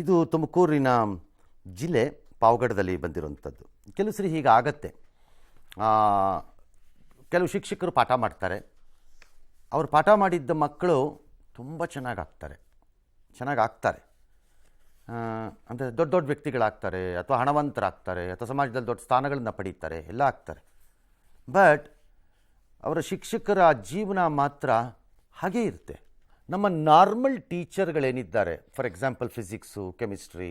ಇದು ತುಮಕೂರಿನ ಜಿಲ್ಲೆ ಪಾವಗಡದಲ್ಲಿ ಬಂದಿರುವಂಥದ್ದು. ಕೆಲವು ಸರಿ ಹೀಗೆ ಆಗತ್ತೆ. ಕೆಲವು ಶಿಕ್ಷಕರು ಪಾಠ ಮಾಡ್ತಾರೆ. ಅವರು ಪಾಠ ಮಾಡಿದ್ದ ಮಕ್ಕಳು ತುಂಬ ಚೆನ್ನಾಗಾಗ್ತಾರೆ. ಅಂದರೆ ದೊಡ್ಡ ದೊಡ್ಡ ವ್ಯಕ್ತಿಗಳಾಗ್ತಾರೆ, ಅಥವಾ ಹಣವಂತರಾಗ್ತಾರೆ, ಅಥವಾ ಸಮಾಜದಲ್ಲಿ ದೊಡ್ಡ ಸ್ಥಾನಗಳನ್ನು ಪಡೀತಾರೆ, ಎಲ್ಲ ಆಗ್ತಾರೆ. ಬಟ್ ಅವರ ಶಿಕ್ಷಕರ ಜೀವನ ಮಾತ್ರ ಹಾಗೇ ಇರುತ್ತೆ. ನಮ್ಮ ನಾರ್ಮಲ್ ಟೀಚರ್ಗಳೇನಿದ್ದಾರೆ, for example physics, chemistry,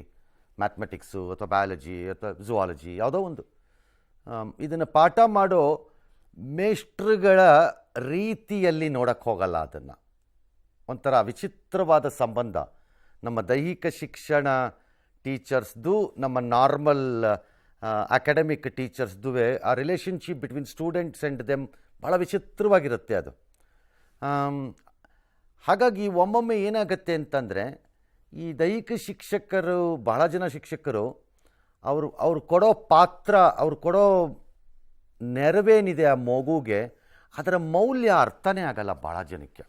mathematics, ಅಥವಾ ಬಯಾಲಜಿ, ಅಥವಾ ಝುವಾಲಜಿ, ಯಾವುದೋ ಒಂದು ಇದನ್ನು ಪಾಠ ಮಾಡೋ ಮೇಷ್ಟ್ರುಗಳ ರೀತಿಯಲ್ಲಿ ನೋಡೋಕ್ಕೆ ಹೋಗಲ್ಲ. ಅದನ್ನು ಒಂಥರ ವಿಚಿತ್ರವಾದ ಸಂಬಂಧ ನಮ್ಮ ದೈಹಿಕ ಶಿಕ್ಷಣ ಟೀಚರ್ಸ್ದು, ನಮ್ಮ ನಾರ್ಮಲ್ ಅಕಾಡೆಮಿಕ್ ಟೀಚರ್ಸ್ದು. ಆ relationship between students and them ಭಾಳ ವಿಚಿತ್ರವಾಗಿರುತ್ತೆ ಅದು. ಹಾಗಾಗಿ ಒಮ್ಮೊಮ್ಮೆ ಏನಾಗುತ್ತೆ ಅಂತಂದರೆ, ಈ ದೈಹಿಕ ಶಿಕ್ಷಕರು, ಬಹಳ ಜನ ಶಿಕ್ಷಕರು ಅವ್ರು ಕೊಡೋ ಪಾತ್ರ, ಅವ್ರು ಕೊಡೋ ನೆರವೇನಿದೆ ಆ ಮಗುಗೆ, ಅದರ ಮೌಲ್ಯ ಅರ್ಥನೇ ಆಗಲ್ಲ ಭಾಳ ಜನಕ್ಕೆ.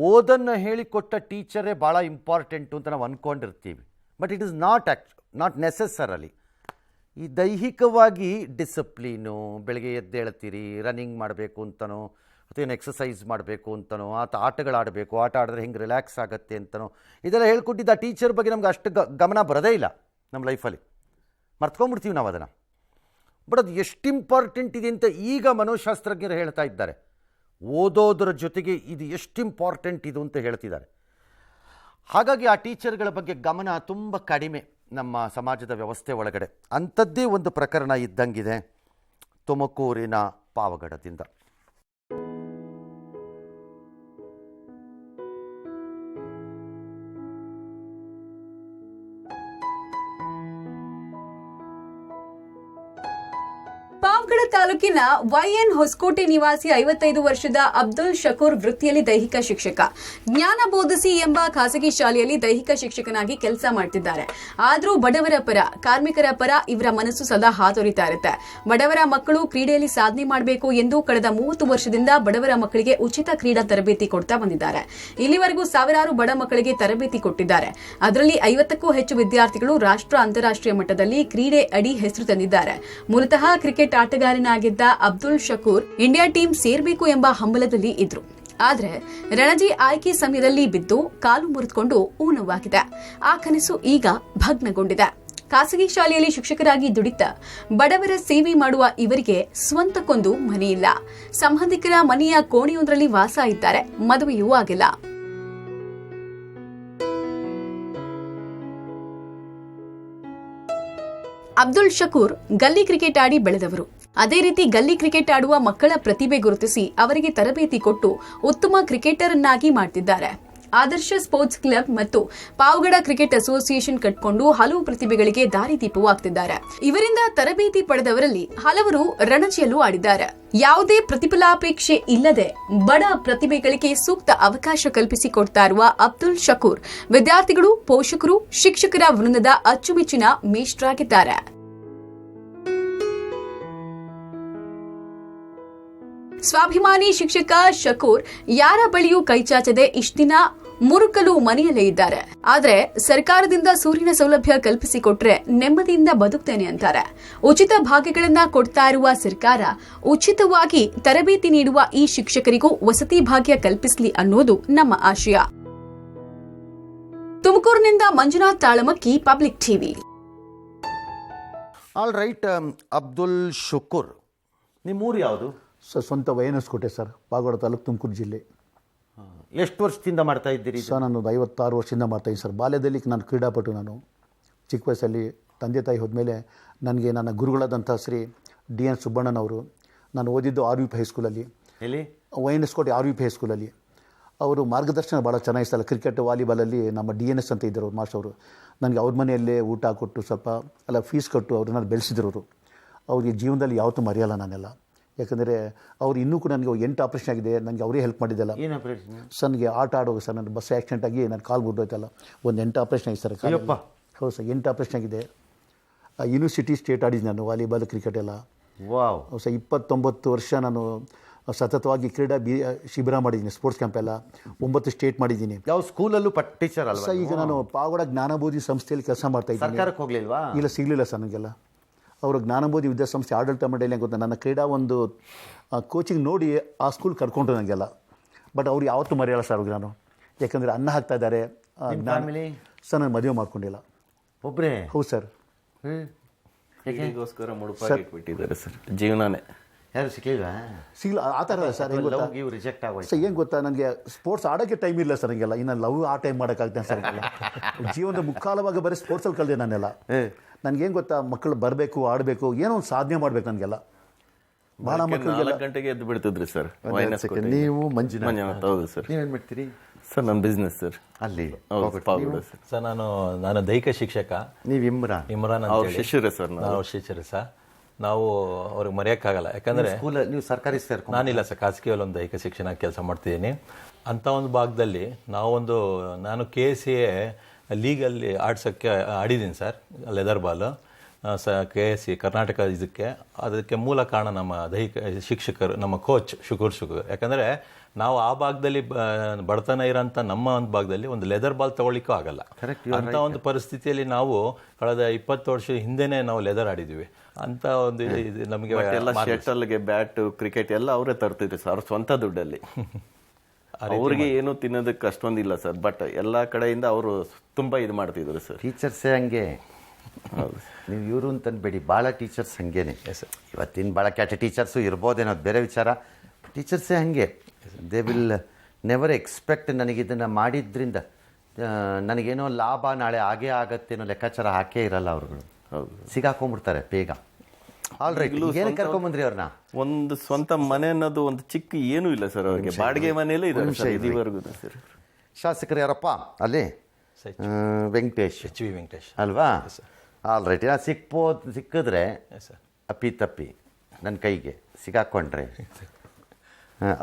ಓದನ್ನು ಹೇಳಿಕೊಟ್ಟ ಟೀಚರೇ ಭಾಳ ಇಂಪಾರ್ಟೆಂಟು ಅಂತ ನಾವು ಅಂದ್ಕೊಂಡಿರ್ತೀವಿ. But it is not necessarily. ಈ ದೈಹಿಕವಾಗಿ ಡಿಸಿಪ್ಲೀನು, ಬೆಳಗ್ಗೆ ಎದ್ದೇಳ್ತೀರಿ, ರನ್ನಿಂಗ್ ಮಾಡಬೇಕು ಅಂತನೋ, ಅಥವಾ ಏನು ಎಕ್ಸಸೈಸ್ ಮಾಡಬೇಕು ಅಂತನೋ, ಆಟಗಳಾಡಬೇಕು, ಆಟ ಆಡಿದ್ರೆ ಹಿಂಗೆ ರಿಲ್ಯಾಕ್ಸ್ ಆಗುತ್ತೆ ಅಂತನೋ, ಇದೆಲ್ಲ ಹೇಳ್ಕೊಟ್ಟಿದ್ದು ಆ ಟೀಚರ್ ಬಗ್ಗೆ ನಮ್ಗೆ ಅಷ್ಟು ಗಮನ ಬರೋದೇ ಇಲ್ಲ ನಮ್ಮ ಲೈಫಲ್ಲಿ. ಮರ್ತ್ಕೊಂಡ್ಬಿಡ್ತೀವಿ ನಾವು ಅದನ್ನು. ಬಟ್ ಅದು ಎಷ್ಟು ಇಂಪಾರ್ಟೆಂಟ್ ಇದೆ ಅಂತ ಈಗ ಮನೋಶಾಸ್ತ್ರಜ್ಞರು ಹೇಳ್ತಾ ಇದ್ದಾರೆ. ಓದೋದ್ರ ಜೊತೆಗೆ ಇದು ಎಷ್ಟು ಇಂಪಾರ್ಟೆಂಟ್ ಇದು ಅಂತ ಹೇಳ್ತಿದ್ದಾರೆ. ಹಾಗಾಗಿ ಆ ಟೀಚರ್ಗಳ ಬಗ್ಗೆ ಗಮನ ತುಂಬ ಕಡಿಮೆ ನಮ್ಮ ಸಮಾಜದ ವ್ಯವಸ್ಥೆ ಒಳಗಡೆ. ಅಂಥದ್ದೇ ಒಂದು ಪ್ರಕರಣ ಇದ್ದಂಗಿದೆ ತುಮಕೂರಿನ ಪಾವಗಡದಿಂದ. ಪಾವಗಡ ತಾಲೂಕಿನ YN ಹೊಸಕೋಟೆ ನಿವಾಸಿ 55 ವರ್ಷದ ಅಬ್ದುಲ್ ಶಕೂರ್ ವೃತ್ತಿಯಲ್ಲಿ ದೈಹಿಕ ಶಿಕ್ಷಕ. ಜ್ಞಾನ ಬೋಧಿಸಿ ಎಂಬ ಖಾಸಗಿ ಶಾಲೆಯಲ್ಲಿ ದೈಹಿಕ ಶಿಕ್ಷಕನಾಗಿ ಕೆಲಸ ಮಾಡ್ತಿದ್ದಾರೆ. ಆದರೂ ಬಡವರ ಪರ, ಕಾರ್ಮಿಕರ ಪರ ಇವರ ಮನಸ್ಸು ಸದಾ ಹಾತೊರಿತಾ ಇರುತ್ತೆ. ಬಡವರ ಮಕ್ಕಳು ಕ್ರೀಡೆಯಲ್ಲಿ ಸಾಧನೆ ಮಾಡಬೇಕು ಎಂದು ಕಳೆದ 30 ವರ್ಷದಿಂದ ಬಡವರ ಮಕ್ಕಳಿಗೆ ಉಚಿತ ಕ್ರೀಡಾ ತರಬೇತಿ ಕೊಡ್ತಾ ಬಂದಿದ್ದಾರೆ. ಇಲ್ಲಿವರೆಗೂ ಸಾವಿರಾರು ಬಡ ಮಕ್ಕಳಿಗೆ ತರಬೇತಿ ಕೊಟ್ಟಿದ್ದಾರೆ. ಅದರಲ್ಲಿ 50ಕ್ಕೂ ಹೆಚ್ಚು ವಿದ್ಯಾರ್ಥಿಗಳು ರಾಷ್ಟ್ರ, ಅಂತಾರಾಷ್ಟ್ರೀಯ ಮಟ್ಟದಲ್ಲಿ ಕ್ರೀಡೆ ಅಡಿ ಹೆಸರು ತಂದಿದ್ದಾರೆ. ಮೂಲತಃ cricket ಆಟಗಾರನಾಗಿದ್ದ Abdul Shakoor India team ಸೇರ್ಬೇಕು ಎಂಬ ಹಂಬಲದಲ್ಲಿ ಇದ್ರು. ಆದ್ರೆ ರಣಜಿ ಆಯ್ಕೆ ಸಮಯದಲ್ಲಿ ಬಿದ್ದು ಕಾಲು ಮುರಿದುಕೊಂಡು ಊನವಾಗಿದೆ. ಆ ಕನಸು ಈಗ ಭಗ್ನಗೊಂಡಿದೆ. ಖಾಸಗಿ ಶಾಲೆಯಲ್ಲಿ ಶಿಕ್ಷಕರಾಗಿ ದುಡಿತ ಬಡವರ ಸೇವೆ ಮಾಡುವ ಇವರಿಗೆ ಸ್ವಂತಕ್ಕೊಂದು ಮನೆಯಿಲ್ಲ. ಸಂಬಂಧಿಕರ ಮನೆಯ ಕೋಣೆಯೊಂದರಲ್ಲಿ ವಾಸ ಇದ್ದಾರೆ. ಮದುವೆಯೂ ಆಗಿಲ್ಲ. ಅಬ್ದುಲ್ ಶಕೂರ್ ಗಲ್ಲಿ ಕ್ರಿಕೆಟ್ ಆಡಿ ಬೆಳೆದವರು. ಅದೇ ರೀತಿ ಗಲ್ಲಿ ಕ್ರಿಕೆಟ್ ಆಡುವ ಮಕ್ಕಳ ಪ್ರತಿಭೆ ಗುರುತಿಸಿ ಅವರಿಗೆ ತರಬೇತಿ ಕೊಟ್ಟು ಉತ್ತಮ ಕ್ರಿಕೆಟರ್ ಅನ್ನಾಗಿ ಮಾಡ್ತಿದ್ದಾರೆ. ಆದರ್ಶ ಸ್ಪೋರ್ಟ್ಸ್ ಕ್ಲಬ್ ಮತ್ತು ಪಾವಗಡ ಕ್ರಿಕೆಟ್ ಅಸೋಸಿಯೇಷನ್ ಕಟ್ಕೊಂಡು ಹಲವು ಪ್ರತಿಭೆಗಳಿಗೆ ದಾರಿದೀಪವಾಗ್ತಿದ್ದಾರೆ. ಇವರಿಂದ ತರಬೇತಿ ಪಡೆದವರಲ್ಲಿ ಹಲವರು ರಣಜಿಯಲ್ಲೂ ಆಡಿದ್ದಾರೆ. ಯಾವುದೇ ಪ್ರತಿಫಲಾಪೇಕ್ಷೆ ಇಲ್ಲದೆ ಬಡ ಪ್ರತಿಭೆಗಳಿಗೆ ಸೂಕ್ತ ಅವಕಾಶ ಕಲ್ಪಿಸಿಕೊಡ್ತಾ ಇರುವ ಅಬ್ದುಲ್ ಶಕೂರ್ ವಿದ್ಯಾರ್ಥಿಗಳು, ಪೋಷಕರು, ಶಿಕ್ಷಕರ ವೃಂದದ ಅಚ್ಚುಮೆಚ್ಚಿನ ಮೇಷ್ಟ್ರಾಗಿದ್ದಾರೆ. ಸ್ವಾಭಿಮಾನಿ ಶಿಕ್ಷಕ ಶಕೂರ್ ಯಾರ ಬಳಿಯೂ ಕೈಚಾಚದೆ ಇಷ್ಟಿನ ಮುರುಕಲು ಮನೆಯಲ್ಲೇ ಇದ್ದಾರೆ. ಆದ್ರೆ ಸರ್ಕಾರದಿಂದ ಸೂರ್ಯನ ಸೌಲಭ್ಯ ಕಲ್ಪಿಸಿಕೊಟ್ರೆ ನೆಮ್ಮದಿಯಿಂದ ಬದುಕ್ತೇನೆ ಅಂತಾರೆ. ಉಚಿತ ಭಾಗ್ಯಗಳನ್ನ ಕೊಡ್ತಾ ಇರುವ ಸರ್ಕಾರ ಉಚಿತವಾಗಿ ತರಬೇತಿ ನೀಡುವ ಈ ಶಿಕ್ಷಕರಿಗೂ ವಸತಿ ಭಾಗ್ಯ ಕಲ್ಪಿಸಲಿ ಅನ್ನೋದು ನಮ್ಮ ಆಶಯ. ತುಮಕೂರಿನಿಂದ Manjunath Talamakki, public TV. All right. Abdul Shakoor, ನಿಮ್ಮೂರು ಯಾವುದು ಸರ್? ಸ್ವಂತ YN ಹೊಸಕೋಟೆ ಸರ್, ಪಾವಗಡ ತಾಲೂಕು, ತುಮಕೂರು ಜಿಲ್ಲೆ. ಎಷ್ಟು ವರ್ಷದಿಂದ ಮಾಡ್ತಾ ಇದ್ದೀರಿ ಸರ್? ನಾನು 56 ವರ್ಷದಿಂದ ಮಾಡ್ತಾಯಿದ್ದೀನಿ ಸರ್. ಬಾಲ್ಯದಲ್ಲಿ ನಾನು ಕ್ರೀಡಾಪಟು. ನಾನು ಚಿಕ್ಕ ವಯಸ್ಸಲ್ಲಿ ತಂದೆ ತಾಯಿ ಹೋದ್ಮೇಲೆ ನನಗೆ ನನ್ನ ಗುರುಗಳಾದಂಥ ಶ್ರೀ DN ಸುಬ್ಬಣ್ಣನವರು, ನಾನು ಓದಿದ್ದು RVP ಹೈಸ್ಕೂಲಲ್ಲಿ, ಎಲ್ಲಿ YN ಹೊಸಕೋಟೆ RVP ಹೈಸ್ಕೂಲಲ್ಲಿ. ಅವರು ಮಾರ್ಗದರ್ಶನ ಭಾಳ ಚೆನ್ನಾಗಿಸ್ತಲ್ಲ. ಕ್ರಿಕೆಟ್, ವಾಲಿಬಾಲಲ್ಲಿ ನಮ್ಮ DNS ಅಂತ ಇದ್ದರು ಮಾಸ್ಟರ್. ನನಗೆ ಅವ್ರ ಮನೆಯಲ್ಲೇ ಊಟ ಕೊಟ್ಟು ಸ್ವಲ್ಪ ಎಲ್ಲ ಫೀಸ್ ಕೊಟ್ಟು ಅವ್ರನ್ನ ಬೆಳೆಸಿದ್ರು. ಅವ್ರಿಗೆ ಜೀವನದಲ್ಲಿ ಯಾವತ್ತೂ ಮರೆಯಲ್ಲ ನಾನೆಲ್ಲ. ಯಾಕಂದರೆ ಅವ್ರು ಇನ್ನೂ ಕೂಡ ನನಗೆ 8 ಆಪ್ರೇಷನ್ ಆಗಿದೆ. ನನಗೆ ಅವರೇ ಹೆಲ್ಪ್ ಮಾಡಿದ್ದಲ್ಲ. ಸರ್ ನನಗೆ ಆಟ ಆಡುವಾಗ ಸರ್ ನನ್ನ ಬಸ್ ಆಕ್ಸಿಡೆಂಟ್ ಆಗಿ ನನ್ನ ಕಾಲು ಬಿಟ್ಟೋಯ್ತಲ್ಲ, ಒಂದು 8 ಆಪ್ರೇಷನ್ ಆಗಿದೆ ಸರ್. ಹೌದು ಸರ್, 8 ಆಪ್ರೇಷನ್ ಆಗಿದೆ. ಯೂನಿವರ್ಸಿಟಿ ಸ್ಟೇಟ್ ಆಡಿದ್ದು ನಾನು ವಾಲಿಬಾಲ್, ಕ್ರಿಕೆಟ್ ಎಲ್ಲ. ವಾವ್. ಸರ್ 29 ವರ್ಷ ನಾನು ಸತತವಾಗಿ ಕ್ರೀಡಾ ಶಿಬಿರ ಮಾಡಿದ್ದೀನಿ, ಸ್ಪೋರ್ಟ್ಸ್ ಕ್ಯಾಂಪ್ ಎಲ್ಲ 9 ಸ್ಟೇಟ್ ಮಾಡಿದ್ದೀನಿ. ಯಾವ ಸ್ಕೂಲಲ್ಲೂ ಟೀಚರ್ ಅಲ್ವಾ? ಸರ್ ಈಗ ನಾನು ಪಾವಗಡ ಜ್ಞಾನಬೋಧಿ ಸಂಸ್ಥೆಯಲ್ಲಿ ಕೆಲಸ ಮಾಡ್ತಾ ಇದ್ದೀನಿ. ಸರ್ಕಾರಕ್ಕೆ ಹೋಗ್ಲಿಲ್ವಾ? ಇಲ್ಲ, ಸಿಗಲಿಲ್ಲ ಸರ್ ನನಗೆಲ್ಲ. ಅವರು ಜ್ಞಾನಬೋಧಿ ವಿದ್ಯಾಸಂಸ್ಥೆ ಆಡಳಿತ ಮಂಡಳಿ ಗೊತ್ತಾ, ನನ್ನ ಕ್ರೀಡಾ ಒಂದು ಕೋಚಿಂಗ್ ನೋಡಿ ಆ ಸ್ಕೂಲ್ ಕರ್ಕೊಂಡ್ರು ನನಗೆಲ್ಲ. ಬಟ್ ಅವ್ರು ಯಾವತ್ತೂ ಮರೆಯಲ್ಲ ಸರ್ ಅವ್ರಿಗೆ ನಾನು, ಯಾಕಂದರೆ ಅನ್ನ ಹಾಕ್ತಾ ಇದ್ದಾರೆ. ಫ್ಯಾಮಿಲಿ ಸರ್ ನಾನು ಮದುವೆ ಮಾಡ್ಕೊಂಡಿಲ್ಲ. ಒಬ್ಬರೇ? ಹೌದು ಸರ್. ಹೇಗೋಸ್ಕರ ಮುಡುಪಾಗಿ ಇಟ್ಬಿಟ್ಟಿದ್ದಾರೆ ಸರ್ ಜೀವನನೇ. ಯಾರು ಸಿಕ್ಕಿಲ್ವಾ? ಸಿಗಲ್ಲ ಆ ಥರ ಸರ್. ಹೆಂಗೆ ಗೊತ್ತಾ ರಿಜೆಕ್ಟ್ ಆಗೋಯ್ತು ಸರ್, ಏನು ಗೊತ್ತಾ, ನನಗೆ ಸ್ಪೋರ್ಟ್ಸ್ ಆಡೋಕ್ಕೆ ಟೈಮ್ ಇಲ್ಲ ಸರ್ ನನಗೆಲ್ಲ. ಇನ್ನು ಲವ್ ಆ ಟೈಮ್ ಮಾಡೋಕ್ಕಾಗ್ತಾನೆ ಸರ್ ಎಲ್ಲ. ಜೀವನದ ಮುಕ್ಕಾಲವಾಗ ಬರೀ ಸ್ಪೋರ್ಟ್ಸಲ್ಲಿ ಕಳೆದೆ ನಾನೆಲ್ಲ. ನನಗೇನು ಗೊತ್ತಾ, ಮಕ್ಕಳು ಬರಬೇಕು, ಆಡಬೇಕು, ಏನೋ ಒಂದು ಸಾಧನೆ ಮಾಡ್ಬೇಕು ನನಗೆಲ್ಲ. ಭಾಳ ಮಕ್ಕಳಿಗೆಲ್ಲ 4 ಗಂಟೆಗೆ ಎದ್ದು ಬಿಡ್ತಿದ್ರಿ ಸರ್. ನೀವು ಮಂಜುನಾಥ್? ಹೌದು ಸರ್. ನೀವೇನು ಮಾಡ್ತೀರಿ ಸರ್ ನನ್ನ ಬಿಸ್ನೆಸ್ ಸರ್ ಅಲ್ಲಿ? ಪಾವಗಡ ಸರ್. ಸರ್ ನಾನು ದೈಹಿಕ ಶಿಕ್ಷಕ. ನೀವು ಇಮ್ರಾನ್ ಅವ್ರ ಶಿಷ್ಯರೇ ಸರ್. ನಾವು ಶಿಷ್ಯರೇ ಸರ್. ನಾವು ಅವ್ರಿಗೆ ಮರೆಯೋಕ್ಕಾಗಲ್ಲ, ಯಾಕಂದರೆ ಸ್ಕೂಲ್ ನೀವು ಸರ್ಕಾರಿ ಸೇರ್ಕೊಂಡು? ನಾನಿಲ್ಲ ಸರ್, ಖಾಸಗಿಯಲ್ಲಿ ಒಂದು ದೈಹಿಕ ಶಿಕ್ಷಣ ಕೆಲಸ ಮಾಡ್ತಿದ್ದೀನಿ. ಅಂಥ ಒಂದು ಭಾಗದಲ್ಲಿ ನಾನು KSCA ಲೀಗಲ್ಲಿ ಆಡ್ಸೋಕ್ಕೆ ಆಡಿದ್ದೀನಿ sir, leather ball KSCA Karnataka. ಅದಕ್ಕೆ ಮೂಲ ಕಾರಣ ನಮ್ಮ ದೈಹಿಕ ಶಿಕ್ಷಕರು, ನಮ್ಮ ಕೋಚ್ ಶುಕೂರ್. ಯಾಕಂದರೆ ನಾವು ಆ ಭಾಗದಲ್ಲಿ ಬಡತನ ಇರೋಂಥ ನಮ್ಮ ಒಂದು ಭಾಗದಲ್ಲಿ ಒಂದು ಲೆದರ್ ಬಾಲ್ ತೊಗೊಳ್ಳಿಕ್ಕೂ ಆಗಲ್ಲ. ಅಂಥ ಒಂದು ಪರಿಸ್ಥಿತಿಯಲ್ಲಿ ನಾವು ಕಳೆದ 20 ವರ್ಷ ಹಿಂದೆನೇ ನಾವು ಲೆದರ್ ಆಡಿದ್ದೀವಿ. ಅಂತ ಒಂದು ನಮಗೆ ಎಲ್ಲ ಶಟಲ್ಗೆ ಬ್ಯಾಟ್, ಕ್ರಿಕೆಟ್ ಎಲ್ಲ ಅವರೇ ತರ್ತಿದ್ರು ಸರ್, ಅವ್ರ ಸ್ವಂತ ದುಡ್ಡಲ್ಲಿ. ಅವ್ರಿಗೆ ಏನು ತಿನ್ನೋದಕ್ಕೆ ಅಷ್ಟೊಂದಿಲ್ಲ ಸರ್, ಬಟ್ ಎಲ್ಲ ಕಡೆಯಿಂದ ಅವರು ತುಂಬ ಇದು ಮಾಡ್ತಿದ್ರು ಸರ್. ಟೀಚರ್ಸೇ ಹಂಗೆ. ಹೌದು, ನೀವು ಇವರು ಅಂತನ್ಬೇಡಿ, ಭಾಳ ಟೀಚರ್ಸ್ ಹಂಗೇನೆ. ಇವತ್ತಿನ ಭಾಳ ಕೆಟ್ಟ ಟೀಚರ್ಸು ಇರ್ಬೋದೇನೋ, ಅದು ಬೇರೆ ವಿಚಾರ. ಟೀಚರ್ಸೇ ಹಾಗೆ, ದೇ ವಿಲ್ ನೆವರ್ ಎಕ್ಸ್ಪೆಕ್ಟ್ ನನಗಿದನ್ನು ಮಾಡಿದ್ರಿಂದ ನನಗೇನೋ ಲಾಭ ನಾಳೆ ಆಗೇ ಆಗತ್ತೇನೋ ಲೆಕ್ಕಾಚಾರ ಹಾಕೇ ಇರಲ್ಲ ಅವ್ರುಗಳು. ಹೌದು, ಸಿಗಾಕೊಂಡ್ಬಿಡ್ತಾರೆ ಬೇಗ. ಆಲ್ ರೈಟ್, ಏನು ಕರ್ಕೊಂಬಂದ್ರಿ ಅವ್ರನ್ನ? ಒಂದು ಸ್ವಂತ ಮನೆ ಅನ್ನೋದು ಒಂದು ಚಿಕ್ಕ ಏನೂ ಇಲ್ಲ ಸರ್ ಅವ್ರಿಗೆ, ಬಾಡಿಗೆ ಮನೆಯಲ್ಲೇ ಇದೆ ಇದುವರೆಗೂ ಸರ್. ಶಾಸಕರು ಯಾರಪ್ಪ ಅಲ್ಲಿ? ವೆಂಕಟೇಶ್, HV ವೆಂಕಟೇಶ್ ಅಲ್ವಾ? All right. ಸಿಕ್ಕಿದ್ರೆ ಅಪ್ಪಿ ತಪ್ಪಿ ನನ್ನ ಕೈಗೆ ಸಿಗಾಕೊಂಡ್ರೆ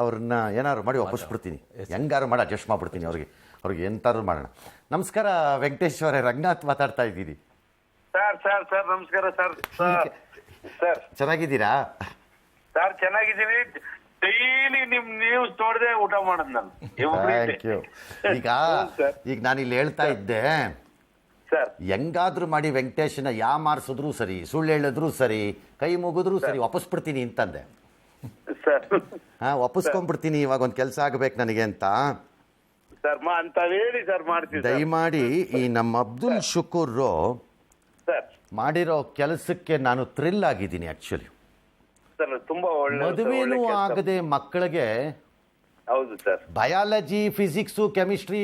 ಅವ್ರನ್ನ ಏನಾದ್ರು ಮಾಡಿ ವಾಪಸ್ಬಿಡ್ತೀನಿ, ಹೆಂಗಾರು ಮಾಡಿ ಅಡ್ಜಸ್ಟ್ ಮಾಡಿಬಿಡ್ತೀನಿ ಅವ್ರಿಗೆ ಎಂತಾದ್ರು ಮಾಡೋಣ. ನಮಸ್ಕಾರ ವೆಂಕಟೇಶ್ ಅವರೇ, ರಂಗನಾಥ್ ಮಾತಾಡ್ತಾ ಇದ್ದೀನಿ. ಸರ್ ನಮಸ್ಕಾರ ಸರ್. ಸರ್ ಚೆನ್ನಾಗಿದ್ದೀರಾ? ಸರ್ ಚೆನ್ನಾಗಿದ್ದೀನಿ. ಡೈಲಿ ನಿಮ್ ನ್ಯೂಸ್ ನೋಡದೆ ಊಟ ಮಾಡೋದು ನಾನು. Thank you. ಈಗ ನಾನು ಇಲ್ಲಿ ಹೇಳ್ತಾ ಇದ್ದೆ, ಸರ್ ಹೆಂಗಾದ್ರೂ ಮಾಡಿ ವೆಂಕಟೇಶನ ಮಾರಿಸಿದ್ರು ಸರಿ, ಸುಳ್ಳು ಹೇಳಿದ್ರು ಸರಿ, ಕೈ ಮುಗಿದ್ರು ಸರಿ, ವಾಪಸ್ಬಿಡ್ತೀನಿ ಅಂತಂದೆ. ಸರ್ ವಾಪಸ್ಕೊಂಡ್ಬಿಡ್ತೀನಿ, ಇವಾಗ ಒಂದು ಕೆಲಸ ಆಗಬೇಕು ನನಗೆ ಅಂತ. ಸರ್ ಅಂತ ಹೇಳಿ ಸರ್ ಮಾಡ್ತೀವಿ. ದಯಮಾಡಿ ಈ ನಮ್ಮ ಅಬ್ದುಲ್ ಶುಕೂರ್ ಸರ್ ಮಾಡಿರೋ ಕೆಲಸಕ್ಕೆ ನಾನು ಥ್ರಿಲ್ ಆಗಿದ್ದೀನಿ ಆ್ಯಕ್ಚುಲಿ. ಸರ್ ತುಂಬಾ ಒಳ್ಳೆ ಮದುವೆನೂ ಆಗದೆ ಮಕ್ಕಳಿಗೆ ಹೌದು sir biology, physics, chemistry,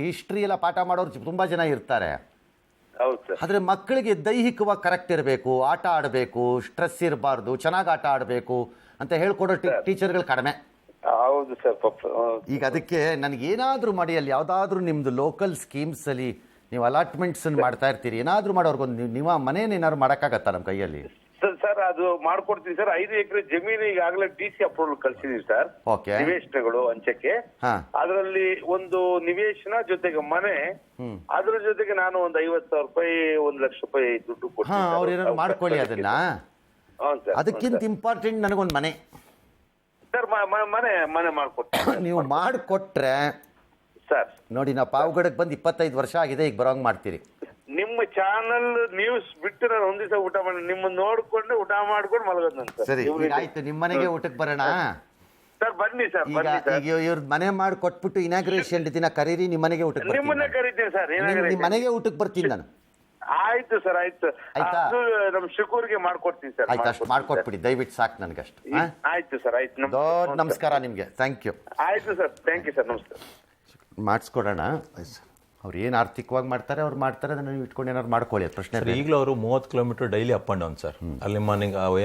history ಎಲ್ಲ ಪಾಠ ಮಾಡೋರು ತುಂಬ ಜನ ಇರ್ತಾರೆ. ಹೌದು ಸರ್. ಆದರೆ ಮಕ್ಕಳಿಗೆ ದೈಹಿಕವಾಗಿ ಕರೆಕ್ಟ್ ಇರಬೇಕು, ಆಟ ಆಡಬೇಕು, ಸ್ಟ್ರೆಸ್ ಇರಬಾರ್ದು, ಚೆನ್ನಾಗಿ ಆಟ ಆಡಬೇಕು ಅಂತ ಹೇಳ್ಕೊಡೋ ಟೀಚರ್ಗಳು ಕಡಿಮೆ. ಹೌದು ಸರ್. ಈಗ ಅದಕ್ಕೆ ನನಗೇನಾದರೂ ಮಾಡಿ ಅಲ್ಲಿ ಯಾವುದಾದ್ರೂ ನಿಮ್ಮದು ಲೋಕಲ್ ಸ್ಕೀಮ್ಸಲ್ಲಿ ನೀವು ಅಲಾಟ್ಮೆಂಟ್ಸನ್ನು ಮಾಡ್ತಾ ಇರ್ತೀರಿ, ಏನಾದರೂ ಮಾಡೋರ್ಗೊಂದು ನಿಮ್ಮ ಮನೇನ ಏನಾದ್ರು ಮಾಡೋಕ್ಕಾಗತ್ತಾ ನಮ್ಮ ಕೈಯಲ್ಲಿ? ಸರ್ ಅದು ಮಾಡ್ಕೊಡ್ತೀವಿ ಸರ್. 5 ಎಕರೆ ಜಮೀನು ಈಗಾಗಲೇ DC ಅಪ್ರೂವಲ್ ಕಳ್ಸಿದೀವಿ ಸರ್. ಓಕೆ. ನಿವೇಶನಗಳು ಹಂಚಕ್ಕೆ. ಅದರಲ್ಲಿ ಒಂದು ನಿವೇಶನ ಜೊತೆಗೆ ಮನೆ, ಅದ್ರ ಜೊತೆಗೆ ನಾನು ಒಂದು 50,000 ರೂಪಾಯಿ, 1 ಲಕ್ಷ ರೂಪಾಯಿ ದುಡ್ಡು ಕೊಡ್ತೀನಿ. ಅವ್ರು ಏನಾದ್ರು ಮಾಡ್ಕೊಳ್ಳಿ ಅದನ್ನ. ಸರ್ ಅದಕ್ಕಿಂತ ಇಂಪಾರ್ಟೆಂಟ್ ನನಗೊಂದು ಮನೆ. ಸರ್ ಮನೆ ಮಾಡ್ಕೊಡ್ತೀನಿ. ನೀವು ಮಾಡಿಕೊಟ್ರೆ ಸರ್ ನೋಡಿ, ನಾವು ಪಾವಗಡಕ್ಕೆ ಬಂದು 25 ವರ್ಷ ಆಗಿದೆ, ಈಗ ಬರೋಂಗ್ ಮಾಡ್ತೀರಿ. ನಿಮ್ಮ ಚಾನಲ್ ನ್ಯೂಸ್ ಬಿಟ್ಟು ನಾನು ಒಂದ್ ದಿವಸ ಊಟ ಮಾಡಿ ನಿಮ್ಮನ್ನ ನೋಡ್ಕೊಂಡು ಊಟ ಮಾಡ್ಕೊಂಡು ಮಲಗೋದು ನಾನು. ಸರಿ, ಈಗ ಆಯ್ತು, ನಿಮ್ಮ ಮನೆಗೆ ಊಟಕ್ಕೆ ಬರೋಣ ಸರ್. ಬನ್ನಿ ಸರ್. ಈಗ ಇವ್ರದ್ದು ಮನೆ ಮಾಡಿ ಕೊಟ್ಬಿಟ್ಟು ಇನಾಗ್ರೇಷನ್ ದಿನ ಕರೀರಿ, ನಿಮ್ಮ ಮನೆಗೆ ಊಟಕ್ಕೆ ನಿಮ್ಮನ್ನೇ ಕರಿತೀನಿ ಸರ್. ನಿಮ್ಮ ಮನೆಗೆ ಊಟಕ್ಕೆ ಬರ್ತೀನಿ ನಾನು. ಆಯ್ತು ಸರ್, ಆಯ್ತು. ಆಯ್ತಾ? ನಮ್ ಶುಕೂರ್ಗೆ ಮಾಡ್ಕೊಡ್ತೀನಿ ಸರ್. ಆಯ್ತು, ಅಷ್ಟು ಮಾಡ್ಕೊಟ್ಬಿಡಿ ದಯವಿಟ್ಟು, ಸಾಕು ನನಗಷ್ಟು. ಆಯ್ತು ಸರ್, ಆಯ್ತು. ದೊಡ್ಡ ನಮಸ್ಕಾರ ನಿಮಗೆ. Thank you. ಆಯ್ತು ಸರ್, ಥ್ಯಾಂಕ್ ಯು ಸರ್, ನಮಸ್ಕಾರ. ಮಾಡಿಸ್ಕೊಡೋಣ. ಅವ್ರು ಏನು ಆರ್ಥಿಕವಾಗಿ ಮಾಡ್ತಾರೆ ಅವ್ರು ಮಾಡ್ತಾರೆ, ಅದನ್ನು ನೀವು ಇಟ್ಕೊಂಡು ಏನಾದ್ರು ಮಾಡ್ಕೊಳ್ಳಿ, ಪ್ರಶ್ನೆ. ಈಗಲೂ ಅವರು 30 kilometre daily up and down sir. ಅಲ್ಲಿ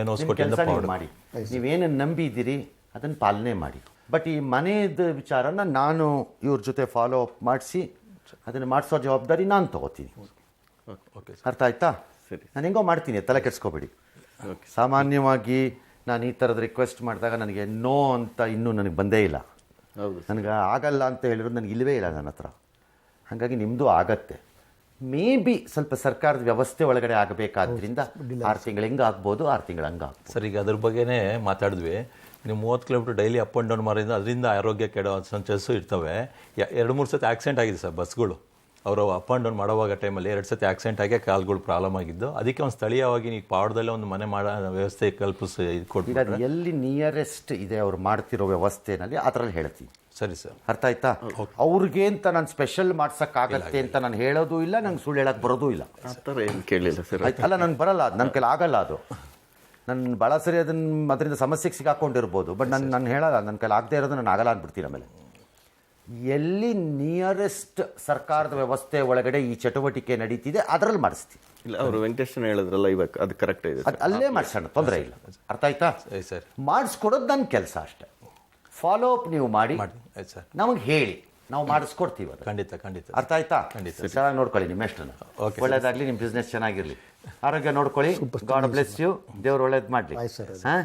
ಏನು ಕೆಲಸ ಮಾಡಿ, ನೀವೇನು ನಂಬಿದ್ದೀರಿ ಅದನ್ನು ಪಾಲನೆ ಮಾಡಿ. ಬಟ್ ಈ ಮನೆಯದು ವಿಚಾರನ ನಾನು ಇವ್ರ ಜೊತೆ ಫಾಲೋ ಅಪ್ ಮಾಡಿಸಿ ಅದನ್ನು ಮಾಡಿಸೋ ಜವಾಬ್ದಾರಿ ನಾನು ತೊಗೋತೀನಿ. ಅರ್ಥ ಆಯ್ತಾ? ಸರಿ, ನಾನು ಹೆಂಗೋ ಮಾಡ್ತೀನಿ, ತಲೆ ಕೆಡಿಸ್ಕೋಬೇಡಿ. ಸಾಮಾನ್ಯವಾಗಿ ನಾನು ಈ ಥರದ ರಿಕ್ವೆಸ್ಟ್ ಮಾಡಿದಾಗ ನನಗೆ ನೋ ಅಂತ ಇನ್ನೂ ನನಗೆ ಬಂದೇ ಇಲ್ಲ. ಹೌದು, ನನಗೆ ಆಗಲ್ಲ ಅಂತ ಹೇಳಿರೋದು ನನಗೆ ಇಲ್ಲವೇ ಇಲ್ಲ ನನ್ನ ಹತ್ರ. ಹಾಗಾಗಿ ನಿಮ್ಮದು ಆಗತ್ತೆ. ಮೇ ಬಿ ಸ್ವಲ್ಪ ಸರ್ಕಾರದ ವ್ಯವಸ್ಥೆ ಒಳಗಡೆ ಆಗಬೇಕಾದ್ರಿಂದ 6 ತಿಂಗಳು ಹೆಂಗೆ ಆಗ್ಬೋದು, 6 ತಿಂಗಳು ಹಂಗೆ ಆಗ್ಬೋದು. ಸರ್, ಈಗ ಅದ್ರ ಬಗ್ಗೆನೇ ಮಾತಾಡಿದ್ವಿ. ನೀವು 30 kilometre daily up and down ಮಾಡೋದ್ರಿಂದ ಅದರಿಂದ ಆರೋಗ್ಯ ಕೆಡೋ ಚಾನ್ಸಸ್ಸು ಇರ್ತವೆ. 2-3 ಸತಿ ಆಕ್ಸಿಡೆಂಟ್ ಆಗಿದೆ ಸರ್ ಬಸ್ಗಳು. ಅವರು ಅಪ್ ಆ್ಯಂಡ್ ಡೌನ್ ಮಾಡುವಾಗ ಟೈಮಲ್ಲಿ 2 ಸತಿ ಆಕ್ಸಿಡೆಂಟ್ ಆಗಿ ಕಾಲುಗಳು ಪ್ರಾಬ್ಲಮ್ ಆಗಿದ್ದು. ಅದಕ್ಕೆ ಒಂದು ಸ್ಥಳೀಯವಾಗಿ ನೀವು ಪಾವಡದಲ್ಲೇ ಒಂದು ಮನೆ ಮಾಡೋ ವ್ಯವಸ್ಥೆ ಕಲ್ಪಿಸಿ ಇದು ಈಗ ಕೊಡ್ಬಿಟ್ರೆ. ಅದು ಎಲ್ಲಿ ನಿಯರೆಸ್ಟ್ ಇದೆ ಅವ್ರು ಮಾಡ್ತಿರೋ ವ್ಯವಸ್ಥೆನಲ್ಲಿ ಅದರಲ್ಲಿ ಹೇಳ್ತೀನಿ. ಸರಿ ಸರ್. ಅರ್ಥ ಆಯ್ತಾ? ಅವ್ರಿಗೆ ಅಂತ ನಾನು ಸ್ಪೆಷಲ್ ಮಾಡ್ಸೋಕ್ಕಾಗತ್ತೆ ಅಂತ ನಾನು ಹೇಳೋದು ಇಲ್ಲ, ನಂಗೆ ಸುಳ್ಳು ಹೇಳಕ್ಕೆ ಬರೋದು ಇಲ್ಲ. ಆ ಥರ ಏನು ಕೇಳಿಲ್ಲ ಸರ್. ಅಲ್ಲ, ನನಗೆ ಬರಲ್ಲ, ಅದು ನನ್ನ ಕೈಲಿ ಆಗಲ್ಲ. ಅದು ನಾನು ಭಾಳ ಸರಿ ಅದರಿಂದ ಸಮಸ್ಯೆಗೆ ಸಿಗಾಕೊಂಡಿರ್ಬೋದು, ಬಟ್ ನಾನು ಹೇಳಲ್ಲ, ನನ್ನ ಕೈಲಿ ಆಗದೆ ಇರೋದು ನಾನು ಆಗಲ್ಲ ಅಂದ್ಬಿಡ್ತೀನಿ. ಆಮೇಲೆ ಎಲ್ಲಿ ನಿಯರೆಸ್ಟ್ ಸರ್ಕಾರದ ವ್ಯವಸ್ಥೆ ಒಳಗಡೆ ಈ ಚಟುವಟಿಕೆ ನಡೀತಿದೆ ಅದರಲ್ಲಿ ಮಾಡಿಸ್ತೀನಿ. ಇಲ್ಲ, ಅವರು ವೆಂಕಟೇಶನ್ ಹೇಳಿದ್ರಲ್ಲ ಇವಾಗ ಅದು ಕರೆಕ್ಟ್ ಇದೆ ಅದು ಅಲ್ಲೇ ಮಾಡಿಸೋಣ, ತೊಂದರೆ ಇಲ್ಲ. ಅರ್ಥ ಆಯ್ತಾ? ಸರ್. ಮಾಡಿಸ್ಕೊಡೋದು ನನ್ನ ಕೆಲಸ ಅಷ್ಟೇ. ಫಾಲೋ ಅಪ್ ನೀವು ಮಾಡಿ ಆಯ್ತು ಸರ್. ನಮಗೆ ಹೇಳಿ, ನಾವು ಮಾಡಿಸ್ಕೊಡ್ತೀವಿ ಅದು. ಖಂಡಿತ. ಅರ್ಥ ಆಯ್ತಾ? ಚೆನ್ನಾಗಿ ನೋಡ್ಕೊಳ್ಳಿ ನಿಮ್ಮ ಎಷ್ಟನ್ನು. ಒಳ್ಳೇದಾಗಲಿ, ನಿಮ್ಮ ಬಿಸ್ನೆಸ್ ಚೆನ್ನಾಗಿರಲಿ, ಆರೋಗ್ಯ ನೋಡ್ಕೊಳ್ಳಿ. God bless you. ದೇವ್ರು ಒಳ್ಳೇದು ಮಾಡಲಿ. ಆಯ್ತು ಸರ್. ಹಾಂ.